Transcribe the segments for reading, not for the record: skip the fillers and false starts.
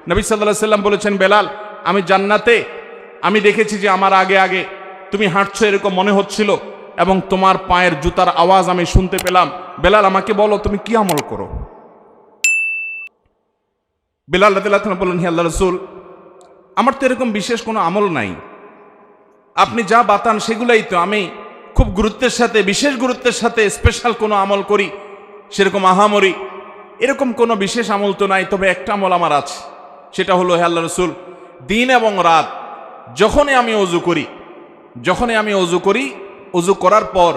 নবী সাল্লাল্লাহু আলাইহি সাল্লাম বলেছেন, বেলাল, আমি জান্নাতে আমি দেখেছি যে আমার আগে আগে তুমি হাঁটছো এরকম মনে হচ্ছিল এবং তোমার পায়ের জুতার আওয়াজ আমি শুনতে পেলাম। বেলাল, আমাকে বলো তুমি কি আমল করো? বেলাল রাদিয়াল্লাহু আনহু বললেন, হে আল্লাহর রাসূল, আমার তো এরকম বিশেষ কোনো আমল নাই, আপনি যা বাতান সেগুলাই তো। আমি খুব গুরুত্বের সাথে, বিশেষ গুরুত্বের সাথে স্পেশাল কোনো আমল করি সেরকম আহামরি এরকম কোনো বিশেষ আমল তো নাই, তবে একটা আমল আমার আছে, সেটা হলো, হে আল্লাহর রাসূল, দিন এবং রাত যখনই আমি অজু করি, অজু করার পর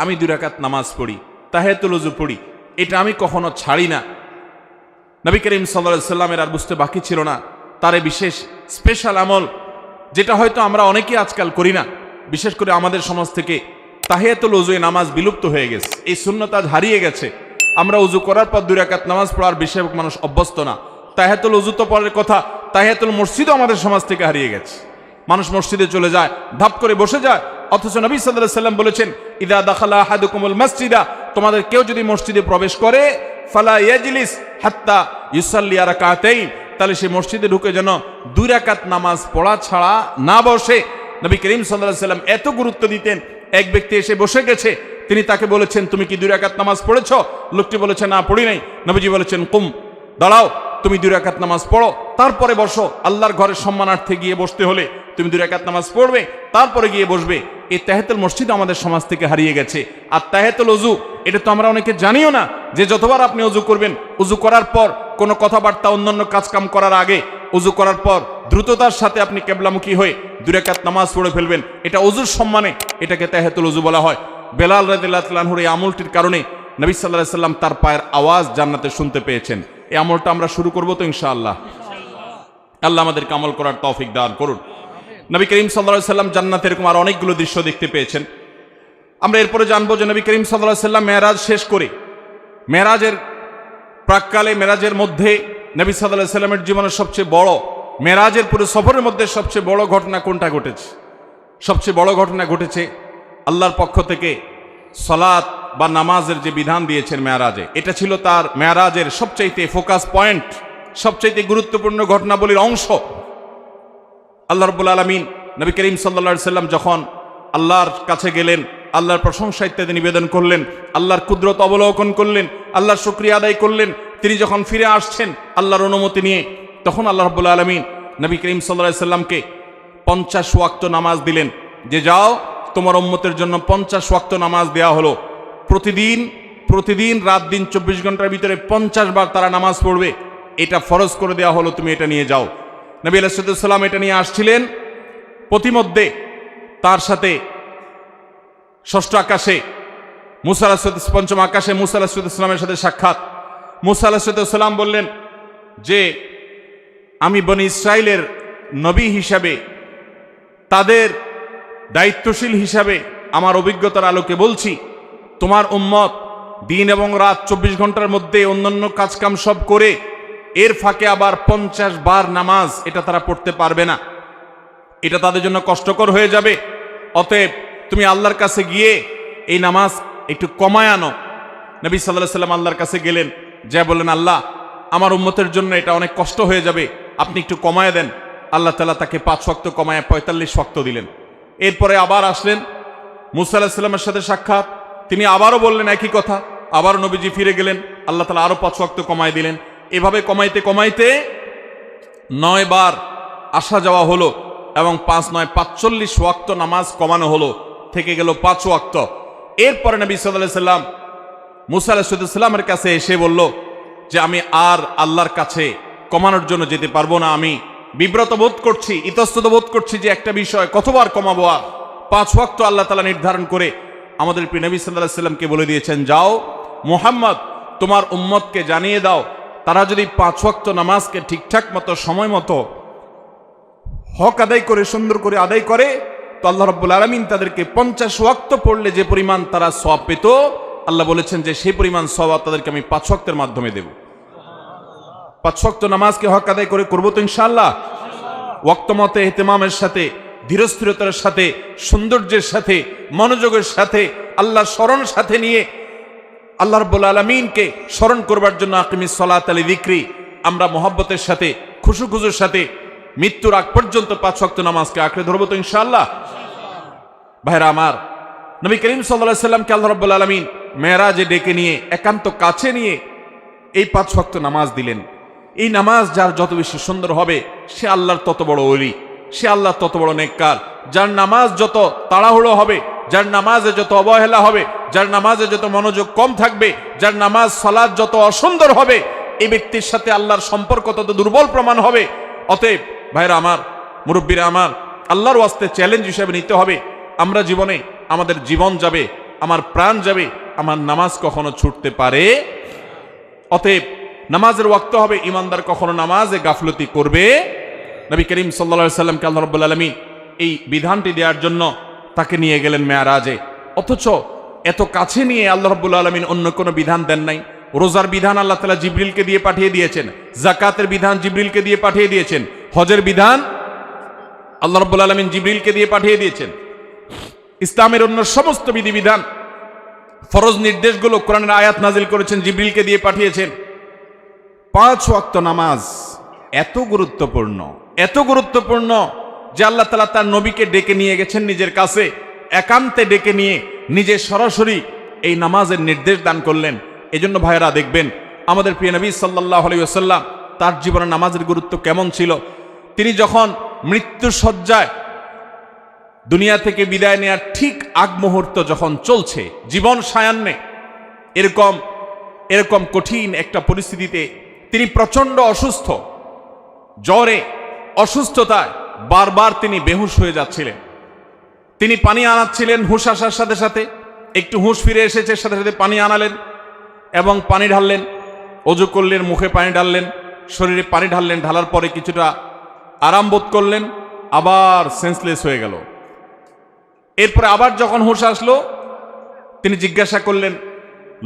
আমি 2 রাকাত নামাজ পড়ি, তাহিয়াতুল ওযু পড়ি, এটা আমি কখনো ছাড়ি না। নবী করিম সাল্লাল্লাহু আলাইহি সাল্লামের আর বুঝতে বাকি ছিল না তার বিশেষ স্পেশাল আমল, যেটা হয়তো আমরা অনেকেই আজকাল করি না। বিশেষ করে আমাদের সমাজ থেকে তাহিয়াতুল ওযুয়ে নামাজ বিলুপ্ত হয়ে গেছে, এই সুন্নাত আজ হারিয়ে গেছে। আমরা ওযু করার পর 2 রাকাত নামাজ পড়ার বেশিরভাগ মানুষ অভ্যস্ত না। তাহিয়াতুল ওযু তো পরের কথা, তাহিয়াতুল মসজিদও আমাদের সমাজ থেকে হারিয়ে গেছে। মানুষ মসজিদে চলে যায়, ধাপ করে বসে যায়, অথচ নবী সাল্লাল্লাহু আলাইহি সাল্লাম বলেছেন, ইদা দাখালা আহাদুকুমুল মসজিদা, তোমাদের কেউ যদি মসজিদে প্রবেশ করে, ফালা ইয়াজলিস হাত্তা ইউসাল্লি রাকাতাইন, তাহলে সে মসজিদে ঢুকে যেন 2 রাকাত নামাজ পড়া ছাড়া না বসে। নবী করিম সাল্লাল্লাহু আলাইহি সাল্লাম এত গুরুত্ব দিতেন। এক ব্যক্তি এসে বসে গেছে, তিনি তাকে বলেছেন, তুমি কি 2 রাকাত নামাজ পড়েছো? লোকটি বলেছে, না, পড়ি নাই। নবীজি বলেছেন, কুম, দাঁড়াও, তুমি 2 রাকাত নামাজ পড়ো, তারপরে বসো। আল্লাহর ঘরের সম্মানার্থে গিয়ে বসতে হলে তুমি 2 রাকাত নামাজ পড়বে, তারপরে গিয়ে বসবে। এই তাহিয়াতুল মসজিদ আমাদের সমাজ থেকে হারিয়ে গেছে। আর তাহিয়াতুল ওযু, এটা তো আমরা অনেকে জানিও না, যে যতবার আপনি ওযু করবেন, ওযু করার পর কোনো কথাবার্তা অন্যান্য কাজকাম করার আগে, ওযু করার পর দ্রুততার সাথে আপনি কিবলামুখী হয়ে 2 রাকাত নামাজ পড়ে ফেলবেন। এটা ওযুর সম্মানে, এটাকে তাহিয়াতুল ওযু বলা হয়। বেলাল রাদিয়াল্লাহু আনহুর এই আমলটির কারণে নবী সাল্লাল্লাহু আলাইহি সাল্লাম তার পায়ের আওয়াজ জান্নাতে শুনতে পেয়েছেন। এই আমলটা আমরা শুরু করব তো ইনশাআল্লাহ। আল্লাহ আমাদেরকে আমল করার তৌফিক দান করুন। নবী করিম সাল্লাল্লাহু আলাইহি সাল্লাম জান্নাতে এরকম আর অনেকগুলো দৃশ্য দেখতে পেয়েছেন। আমরা এরপরে জানবো যে নবী করিম সাল্লাল্লাহু আলাইহি সাল্লাম মেরাজ শেষ করে, মেরাজের প্রাককালে, মেরাজের মধ্যে নবী সাল্লাল্লাহু আলাইহি সাল্লামের জীবনের সবচেয়ে বড়, মেরাজের পুরো সফরের মধ্যে সবচেয়ে বড় ঘটনা কোনটা ঘটেছে? সবচেয়ে বড় ঘটনা ঘটেছে আল্লাহর পক্ষ থেকে সালাত বা নামাজের যে বিধান দিয়েছেন মেরাজে। এটা ছিল তার মেরাজের সবচাইতে ফোকাস পয়েন্ট, সবচাইতে গুরুত্বপূর্ণ ঘটনাবলীর অংশ। আল্লাহ রাব্বুল আলামিন নবী করিম সাল্লাল্লাহু আলাইহি সাল্লাম যখন আল্লাহর কাছে গেলেন, আল্লাহর প্রশংসা ইত্যাদি নিবেদন করলেন, আল্লাহর কুদরত অবলোকন করলেন, আল্লাহর শুকরিয়া আদায় করলেন, তিনি যখন ফিরে আসছেন আল্লাহর অনুমতি নিয়ে, তখন আল্লাহ রাব্বুল আলামিন নবী করিম সাল্লাল্লাহু আলাইহি সাল্লামকে 50 ওয়াক্ত নামাজ দিলেন, যে যাও তোমার উম্মতের জন্য 50 ওয়াক্ত নামাজ দেয়া হলো। প্রতিদিন রাত দিন 24 ঘন্টার ভিতরে 50 বার তারা নামাজ পড়বে, এটা ফরজ করে দেওয়া হলো, তুমি এটা নিয়ে যাও। নবী আলাইহিস সালাম এটা নিয়ে আসছিলেন। প্রতিমধ্যে তার সাথে ষষ্ঠ আকাশে মুসা আলাইহিস, পঞ্চম আকাশে মুসা আলাইহিস সালামের সাথে সাক্ষাৎ। মুসা আলাইহিস সালাম বললেন যে, আমি বনি ইসরাইলের নবী হিসাবে, তাদের দায়িত্বশীল হিসাবে আমার অভিজ্ঞতার আলোকে বলছি, তোমার উম্মত দিন এবং রাত 24 ঘন্টার মধ্যে অন্যান্য কাজকাম সব করে এর ফাঁকে আবার 50 বার নামাজ, এটা তারা পড়তে পারবে না, এটা তাদের জন্য কষ্টকর হয়ে যাবে। অতএব তুমি আল্লাহর কাছে গিয়ে এই নামাজ একটু কমায় আনো। নবী সাল্লাল্লাহু আলাইহি সাল্লাম আল্লাহর কাছে গেলেন, যা বললেন, আল্লাহ, আমার উম্মতের জন্য এটা অনেক কষ্ট হয়ে যাবে, আপনি একটু কমায় দেন। আল্লাহ তাআলা তাকে 5 ওয়াক্ত কমায় 45 ওয়াক্ত দিলেন। এরপরে আবার আসলেন, মুসা আলাইহিস সালামের সাথে সাক্ষাৎ, তিনি আবারও বললেন একই কথা, আবারও নবীজি ফিরে গেলেন, আল্লাহ তাআলা আরো 5 ওয়াক্ত কমায় দিলেন। এভাবে কমাইতে কমাইতে 9 বার আসা যাওয়া হলো এবং 5 9 45 ওয়াক্ত নামাজ কমানো হলো, থেকে গেল 5 ওয়াক্ত। এরপরে নবী সাল্লাল্লাহু আলাইহি সাল্লাম মুসা আলাইহিস সালামের কাছে এসে বলল যে, আমি আর আল্লাহর কাছে কমানোর জন্য যেতে পারবো না, আমি বিব্রত বোধ করছি, ইতস্তত বোধ করছি যে একটা বিষয় কতবার কমাবো। আর 5 ওয়াক্ত আল্লাহ তাআলা নির্ধারণ করে আমাদের প্রিয় নবী সাল্লাল্লাহু আলাইহি সাল্লামকে বলে দিয়েছেন, যাও মুহাম্মদ, তোমার উম্মতকে জানিয়ে দাও, তারা যদি 5 ওয়াক্ত নামাজকে ঠিকঠাক মতো সময় মতো হক আদায় করে, সুন্দর করে আদায় করে, তো আল্লাহ রাব্বুল আলামিন তাদেরকে 50 ওয়াক্ত পড়লে যে পরিমাণ তারা সওয়াব পেত, আল্লাহ বলেছেন যে সেই পরিমাণ সওয়াব তাদেরকে আমি 5 ওয়াক্তের মাধ্যমে দেব। 5 ওয়াক্ত নামাজকে হক আদায় করে করবো তো ইনশাআল্লাহ। ওয়াক্ত মতে ইহতিমামের সাথে, ধীরস্থিরতার সাথে, সৌন্দর্যের সাথে, মনোযোগের সাথে, আল্লাহর স্মরণ সাথে নিয়ে আল্লাহ রাব্বুল আলামিনকে স্মরণ করবার জন্য আকিমিস সালাত আলি যিকরি, আমরা মহব্বতের সাথে খুশু খুশুর সাথে মৃত্যুর আগ পর্যন্ত 5 ওয়াক্ত নামাজকে আঁকড়ে ধরবো তো ইনশাআল্লাহ। ভাইরা আমার, নবী করিম সাল্লাল্লাহু আলাইহি সাল্লামকে আল্লাহ রাব্বুল আলামিন মেরাজে ডেকে নিয়ে একান্ত কাছে নিয়ে এই 5 ওয়াক্ত নামাজ দিলেন। এই নামাজ যার যত বেশি সুন্দর হবে সে আল্লাহর তত বড় ওলি, সে আল্লাহর তত বড় নেককার। যার নামাজ যত তাড়াহুড়ো হবে, যার নামাজে যত অবহেলা হবে, যার নামাজে যত মনোযোগ কম থাকবে, যার নামাজ সালাত যত অসুন্দর হবে, এই ব্যক্তির সাথে আল্লাহর সম্পর্ক তত দুর্বল প্রমাণ হবে। অতএব ভাইরা আমার, মুরব্বীরা আমার, আল্লাহর ওয়াস্তে চ্যালেঞ্জ হিসেবে নিতে হবে, আমরা জীবনে আমাদের জীবন যাবে, আমার প্রাণ যাবে, আমার নামাজ কখনো ছুটতে পারে। অতএব নামাজের ওয়াক্ত হবে, ইমানদার কখনো নামাজে গাফলতি করবে। নবী করিম সাল্লাল্লাহু আলাইহি সাল্লামকে আল্লাহ রাব্বুল আলামিন এই বিধানটি দেওয়ার জন্য তাকে নিয়ে গেলেন মেরাজে। অথচ এত কাছে নিয়ে আল্লাহ রাব্বুল আলামিন অন্য কোনো বিধান দেন নাই। রোজার বিধান আল্লাহ তাআলা জিবরিলকে দিয়ে পাঠিয়ে দিয়েছেন, যাকাতের বিধান জিবরিলকে দিয়ে পাঠিয়ে দিয়েছেন, হজের বিধান আল্লাহ রাব্বুল আলামিন জিবরিলকে দিয়ে পাঠিয়ে দিয়েছেন। ইসলামের অন্য সমস্ত বিধিবিধান, ফরজ নির্দেশগুলো কোরআনের আয়াত নাজিল করেছেন, জিবরিলকে দিয়ে পাঠিয়েছেন। 5 ওয়াক্ত নামাজ এত গুরুত্বপূর্ণ, এত গুরুত্বপূর্ণ যে আল্লাহ তাআলা তার নবীকে ডেকে নিয়ে গেছেন নিজের কাছে, একান্তে ডেকে নিয়ে নিজে সরাসরি এই নামাজের নির্দেশ দান করলেন। এজন্য ভাইয়েরা দেখবেন আমাদের প্রিয় নবী সাল্লাল্লাহু আলাইহি ওয়াসাল্লাম তার জীবনে নামাজের গুরুত্ব কেমন ছিল। তিনি যখন মৃত্যু শয্যায় দুনিয়া থেকে বিদায় নেওয়ার ঠিক আগ মুহূর্ত যখন চলছে, জীবন সায়ান্নে, এরকম কঠিন একটা পরিস্থিতিতে তিনি প্রচন্ড অসুস্থ, জ্বরে, অসুস্থতায় বারবার তিনি বেহুশ হয়ে যাচ্ছিলেন। তিনি পানি আনাচ্ছিলেন, হুঁশ আসার সাথে সাথে একটু হুঁশ ফিরে এসেছে, সাথে সাথে পানি আনালেন এবং পানি ঢাললেন, অজু করলেন, মুখে পানি ঢাললেন, শরীরে পানি ঢাললেন, ঢালার পরে কিছুটা আরাম বোধ করলেন, আবার সেন্সলেস হয়ে গেল। এরপরে আবার যখন হুঁশ আসলো তিনি জিজ্ঞাসা করলেন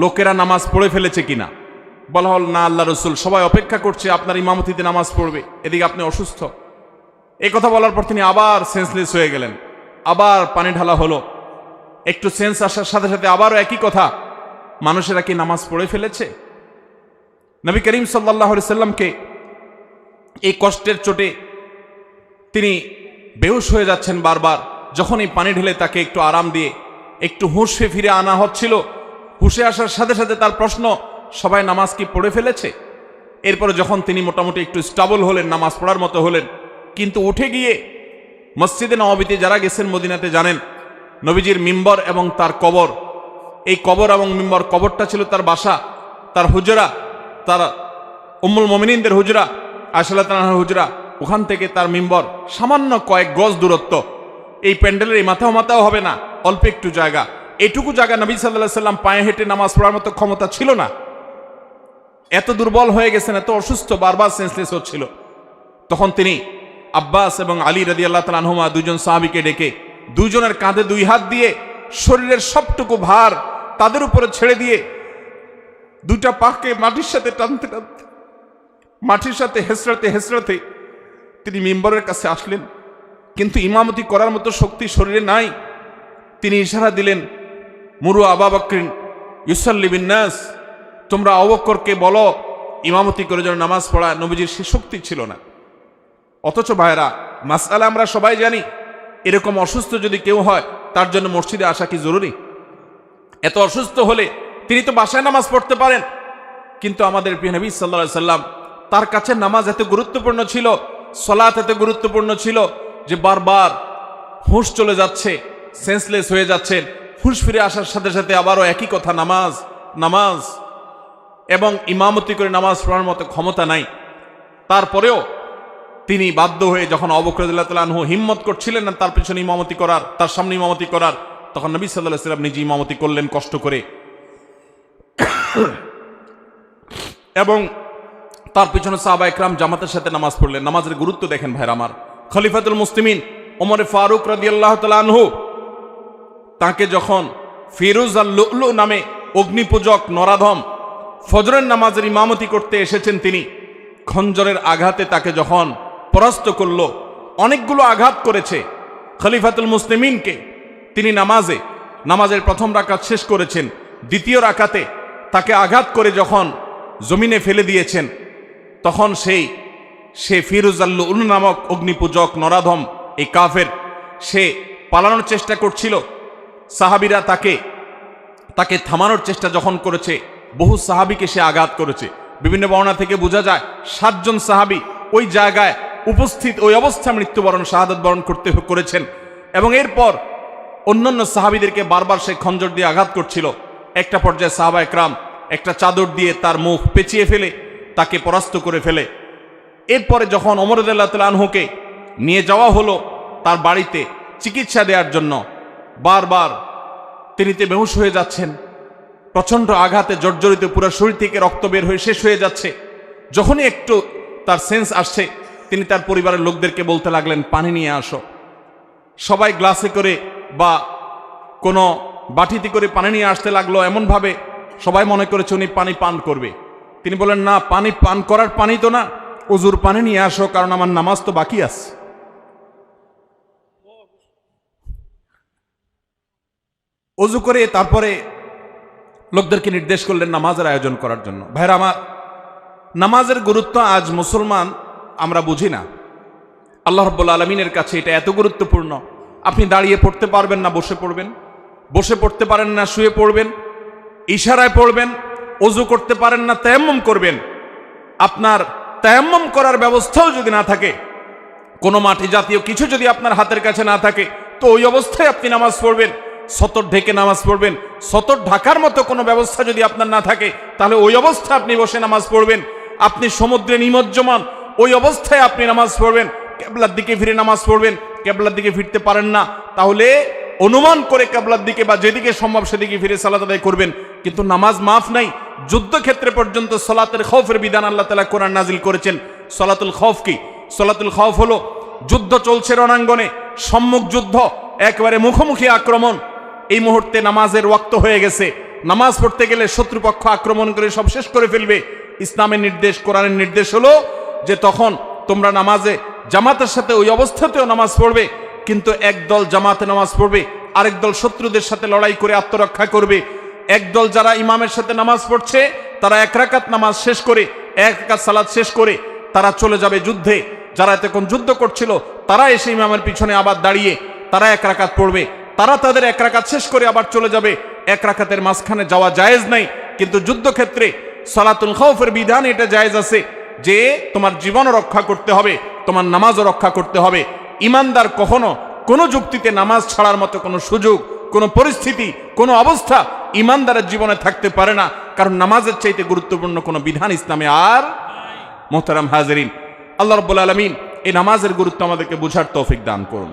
লোকেরা নামাজ পড়ে ফেলেছে কিনা। বলা হল না আল্লাহ রসুল, সবাই অপেক্ষা করছে আপনার ইমামতিতে নামাজ পড়বে, এদিকে আপনি অসুস্থ। এই কথা বলার পর তিনি আবার সেন্সলেস হয়ে গেলেন, আবার পানি ঢালা হলো, একটু সেন্স আসার সাথে সাথে আবারও একই কথা, মানুষেরা কি নামাজ পড়ে ফেলেছে। নবী করিম সাল্লাল্লাহু আলাইহি সাল্লামকে এই কষ্টের চোটে তিনি বেহুশ হয়ে যাচ্ছেন বারবার। যখন এই পানি ঢেলে তাকে একটু আরাম দিয়ে একটু হুঁশে ফিরে আনা হচ্ছিল, হুঁশে আসার সাথে সাথে তার প্রশ্ন, সবাই নামাজ কি পড়ে ফেলেছে। এরপরে যখন তিনি মোটামুটি একটু স্টাবল হলেন, নামাজ পড়ার মতো হলেন, কিন্তু উঠে গিয়ে মসজিদে নববীতে যারা গেছেন মদিনাতে জানেন নবীজির মিম্বর এবং তার কবর, এই কবর এবং মিম্বর, কবরটা ছিল তার বাসা, তার হুজরা, তার উম্মুল মুমিনিনদের হুজরা, আয়েশা রাদিয়াল্লাহু আনহার হুজরা, ওখান থেকে তার মিম্বর সামান্য কয়েক গজ দূরত্ব। এই প্যান্ডেলের এই মাথাও হবে না, অল্প একটু জায়গা। এটুকু জায়গা নবী সাল্লাল্লাহু আলাইহি সাল্লাম পায়ে হেঁটে নামাজ পড়ার মতো ক্ষমতা ছিল না, এত দুর্বল হয়ে গেছেন, এত অসুস্থ, বারবার সেন্সলেস হচ্ছিল। তখন তিনি আব্বাস এবং আলী রাদিয়াল্লাহু তাআলা আনহুমা, দুজন সাহাবীকে ডেকে দুইজনের কাঁধে 2 হাত দিয়ে শরীরের সবটুকু ভার তাদের উপরে ছেড়ে দিয়ে 2টা পাকে মাটির সাথে টানতে টানতে, মাটির সাথে হেসড়াতে হেসড়াতে তিনি মিম্বরের কাছে আসলেন। কিন্তু ইমামতি করার মতো শক্তি শরীরে নাই। তিনি ইশারা দিলেন, মুরু আবু বকরিন ইউসাল্লি বিন নাস, তোমরা আবু বকরকে বলো ইমামতি করে যেন নামাজ পড়ায়। নবীজির সে শক্তি ছিল না। অথচ ভাইরা, মাসআলা আমরা সবাই জানি, এরকম অসুস্থ যদি কেউ হয় তার জন্য মসজিদে আসা কি জরুরি? এত অসুস্থ হলে তিনি তো বাসায় নামাজ পড়তে পারেন। কিন্তু আমাদের প্রিয় নবী সাল্লাল্লাহু আলাইহি সাল্লাম, তার কাছে নামাজ এত গুরুত্বপূর্ণ ছিল, সালাত এত গুরুত্বপূর্ণ ছিল যে বারবার হুঁশ চলে যাচ্ছে, সেন্সলেস হয়ে যাচ্ছেন, হুঁশ ফিরে আসার সাথে সাথে আবারও একই কথা, নামাজ নামাজ, এবং ইমামতি করে নামাজ পড়ার মতো ক্ষমতা নাই। তারপরেও তিনি বাধ্য হয়ে যখন আবু বকর রাদিয়াল্লাহু তাআলা আনহু হিম্মত করছিলেন না তার পিছনে ইমামতি করার, তার সামনে ইমামতি করার, তখন নবী সাল্লাল্লাহু আলাইহি সাল্লাম নিজে ইমামতি করলেন কষ্ট করে। এবং তার পিছনে সাহাবা ইকরাম জামাতের সাথে নামাজ পড়লেন। নামাজের গুরুত্ব দেখেন ভাইরা আমার। খলিফাতুল মুসলিমিন ওমর ফারুক রাদিয়াল্লাহু তাআলা আনহু, তাকে যখন ফিরোজ আল লুলু নামে অগ্নিপূজক নরাধম ফজরের নামাজের ইমামতি করতে এসেছেন, তিনি খঞ্জরের আঘাতে তাকে যখন পরাস্ত করল, অনেকগুলো আঘাত করেছে খলিফাতুল মুসলিমিনকে, তিনি নামাজের প্রথম রাকাত শেষ করেছেন, দ্বিতীয় রাকাতে তাকে আঘাত করে যখন জমিনে ফেলে দিয়েছেন, তখন সেই সে ফিরুজাল্লু উল নামক অগ্নিপূজক নরাধম এই কাফের, সে পালানোর চেষ্টা করছিল। সাহাবীরা তাকে থামানোর চেষ্টা যখন করেছে, বহু সাহাবীকে সে আঘাত করেছে। বিভিন্ন বর্ণনা থেকে বোঝা যায় 7 জন সাহাবী ওই জায়গায় উপস্থিত ওই অবস্থা মৃত্যুবরণ শাহাদাত বরণ করেছেন। এবং এরপর অন্যান্য সাহাবীদেরকে বারবার সে খঞ্জর দিয়ে আঘাত করছিল। একটা পর্যায়ে সাহাবা একরাম একটা চাদর দিয়ে তার মুখ পেঁচিয়ে ফেলে তাকে পরাস্ত করে ফেলে। এরপরে যখন ওমর রাদিয়াল্লাহু তাআলা আনহুকে নিয়ে যাওয়া হলো তার বাড়িতে চিকিৎসা দেওয়ার জন্য, বারবার তিনি বেহুশ হয়ে যাচ্ছেন, প্রচণ্ড আঘাতে জর্জরিত, পুরো শরীর থেকে রক্ত বের হয়ে শেষ হয়ে যাচ্ছে। যখনই একটু তার সেন্স আসছে, তিনি তার পরিবারের লোকদেরকে বলতে লাগলেন, পানি নিয়ে আসো। সবাই গ্লাসে করে বা কোনো বাটিতে করে পানি নিয়ে আসতে লাগলো। এমনভাবে সবাই মনে করেছে উনি পানি পান করবে। তিনি বলেন, না, পানি পান করার পানি তো না, ওযুর পানি নিয়ে আসো, কারণ আমার নামাজ তো বাকি আছে। ওযু করে তারপরে লোকদেরকে নির্দেশ করলেন নামাজের আয়োজন করার জন্য। ভাইরা আমার, নামাজের গুরুত্ব আজ মুসলমান আমরা বুঝি না। আল্লাহ রাব্বুল আলামিনের কাছে এটা এত গুরুত্বপূর্ণ। আপনি দাঁড়িয়ে পড়তে পারবেন না, বসে পড়বেন, বসে পড়তে পারেন না, শুয়ে পড়বেন, ইশারায় পড়বেন, ওযু করতে পারেন না, তায়াম্মুম করবেন। আপনার তায়াম্মুম করার ব্যবস্থাও যদি না থাকে, কোনো মাটি জাতীয় কিছু যদি আপনার হাতের কাছে না থাকে, তো ওই অবস্থায় আপনি নামাজ পড়বেন। সতর ঢেকে নামাজ পড়বেন। সতর ঢাকার মতো কোনো ব্যবস্থা যদি আপনার না থাকে, তাহলে ওই অবস্থায় আপনি বসে নামাজ পড়বেন। আপনি সমুদ্রে নিমজ্জমান, ওই অবস্থায় আপনি নামাজ পড়বেন। কিবলার দিকে ফিরে নামাজ পড়বেন। কিবলার দিকে ফিরতে পারেন না, তাহলে অনুমান করে কিবলার দিকে বা যেদিকে সম্ভব সেদিকে ফিরে সালাত আদায় করবেন। কিন্তু নামাজ মাফ নাই। যুদ্ধক্ষেত্রে পর্যন্ত সালাতের খৌফের বিধান আল্লাহ তাআলা কোরআন নাজিল করেছেন। সালাতুল খৌফ কি? সালাতুল খৌফ হলো যুদ্ধ চলছে রণাঙ্গনে, সম্মুখ যুদ্ধ, একেবারে মুখোমুখি আক্রমণ। এই মুহূর্তে নামাজের ওয়াক্ত হয়ে গেছে। নামাজ পড়তে গেলে শত্রুপক্ষ আক্রমণ করে সব শেষ করে ফেলবে। ইসলামের নির্দেশ, কোরআনের নির্দেশ হলো যে তখন তোমরা নামাজে জামাতের সাথে ওই অবস্থাতেও নামাজ পড়বে, কিন্তু একদল জামাতে নামাজ পড়বে, আরেক দল শত্রুদের সাথে লড়াই করে আত্মরক্ষা করবে। একদল যারা ইমামের সাথে নামাজ পড়ছে, তারা 1 রাকাত নামাজ শেষ করে, 1 রাকাত সালাত শেষ করে তারা চলে যাবে যুদ্ধে। যারা এতক্ষণ যুদ্ধ করছিল, তারা এসে ইমামের পিছনে আবার দাঁড়িয়ে তারা 1 রাকাত পড়বে। তারা তাদের 1 রাকাত শেষ করে আবার চলে যাবে। 1 রাকাতের মাঝখানে যাওয়া জায়েজ নাই। কিন্তু যুদ্ধক্ষেত্রে সালাতুল খৌফের বিধান এটা জায়েজ আছে যে তোমার জীবন রক্ষা করতে হবে, তোমার নামাজও রক্ষা করতে হবে। ইমানদার কখনো কোনো যুক্তিতে নামাজ ছাড়ার মতো কোনো সুযোগ, কোনো পরিস্থিতি, কোনো অবস্থা ইমানদারের জীবনে থাকতে পারে না। কারণ নামাজের চাইতে গুরুত্বপূর্ণ কোনো বিধান ইসলামে আর। মোহতারাম হাজিরিন, আল্লাহ রাব্বুল আলামিন এই নামাজের গুরুত্ব আমাদেরকে বুঝার তৌফিক দান করুন।